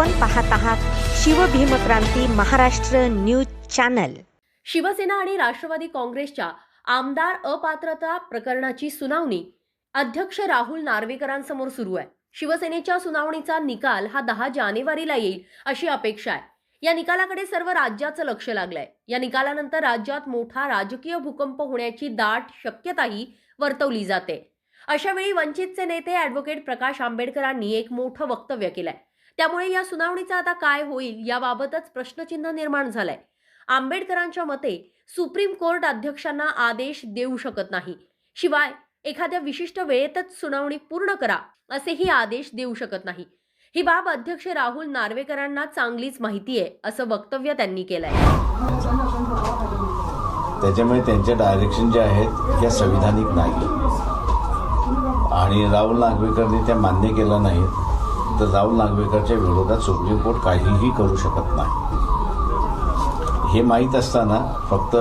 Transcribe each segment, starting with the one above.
आपण पाहत आहात शिवभीमक्रांती महाराष्ट्र न्यूज चॅनल। शिवसेना आणि राष्ट्रवादी काँग्रेसच्या आमदार अपात्रता प्रकरणाची सुनावणी अध्यक्ष राहुल नार्वेकरांसमोर सुरू आहे। शिवसेनेच्या सुनावणीचा निकाल हा 10 जानेवारीला येईल अशी अपेक्षा आहे। या निकालाकडे सर्व राज्याचं लक्ष लागलंय। या निकालानंतर राज्यात मोठा राजकीय भूकंप होण्याची दाट शक्यताही वर्तवली जाते। अशा वेळी वंचितचे नेते ॲडव्होकेट प्रकाश आंबेडकरांनी एक मोठं वक्तव्य केलंय। त्यामुळे या सुनावणीचा आता काय होईल याबाबतच प्रश्नचिन्ह निर्माण झालंय। आंबेडकरांच्या मते सुप्रीम कोर्ट अध्यक्षांना आदेश देऊ शकत नाही, शिवाय एखाद्या विशिष्ट वेळेतच सुनावणी पूर्ण करा असेही आदेश देऊ शकत नाही। ही बाब अध्यक्ष राहुल नार्वेकरांना चांगलीच माहिती आहे असं वक्तव्य त्यांनी केलंय। त्याच्यामुळे त्यांचे डायरेक्शन जे आहेत त्या संविधानिक नाही आणि राहुल नार्वेकरने त्या मान्य केलं नाही तर राहुल नार्वेकरच्या विरोधात सुप्रीम कोर्ट काहीही करू शकत नाही। हे माहीत असताना फक्त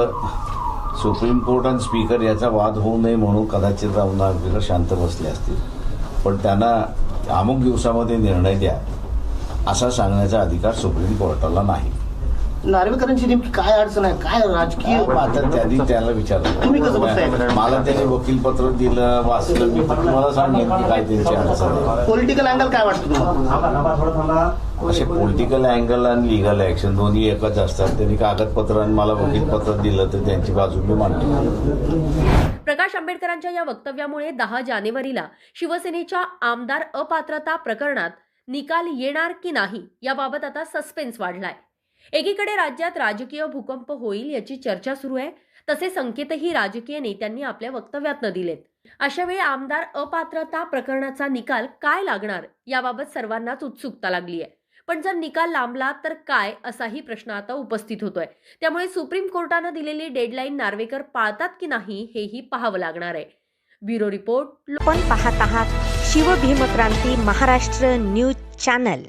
सुप्रीम कोर्ट आणि स्पीकर याचा वाद होऊ नये म्हणून कदाचित राहुल नार्वेकर शांत बसले असतील, पण त्यांना अमुक दिवसामध्ये निर्णय द्या असा सांगण्याचा अधिकार सुप्रीम कोर्टाला नाही। नार्वेकरांची नेमकी काय अडचण आहे, काय राजकीय आता त्यांनी त्याला तुम्ही कसं विचारलं, बघताय? मला त्याने वकीलपत्र दिलं, वाचलं, मी तुम्हाला सांगेन की काय त्यांची अडचण आहे। पॉलिटिकल अँगल काय वाटतं तुम्हाला? असे पॉलिटिकल अँगल आणि लिगल ऍक्शन दोन्ही एकच असतात। त्यांनी कागदपत्र आणि मला वकीलपत्र दिलं तर त्यांची बाजू मी मांडतो। प्रकाश आंबेडकरांच्या या वक्तव्यामुळे 10 जानेवारीला शिवसेनेच्या आमदार अपात्रता प्रकरणात निकाल येणार की नाही याबाबत आता सस्पेन्स वाढलाय। एकीकडे राज्यात राजकीय भूकंप होईल याची चर्चा सुरू आहे, तसे संकेतही राजकीय नेत्यांनी आपल्या वक्तव्यातनं दिलेत। अशा वेळी आमदार अपात्रता प्रकरणाचा निकाल काय लागणार याबाबत सर्वांनाच उत्सुकता लागली आहे। पण जर निकाल लांबला तर काय असाही प्रश्न आता उपस्थित होतोय। त्यामुळे सुप्रीम कोर्टानं दिलेली डेडलाईन नार्वेकर पाळतात की नाही हेही पाहावं लागणार आहे। Bureau report. आपण पाहत आहात शिवभीमक्रांती महाराष्ट्र न्यूज चॅनल।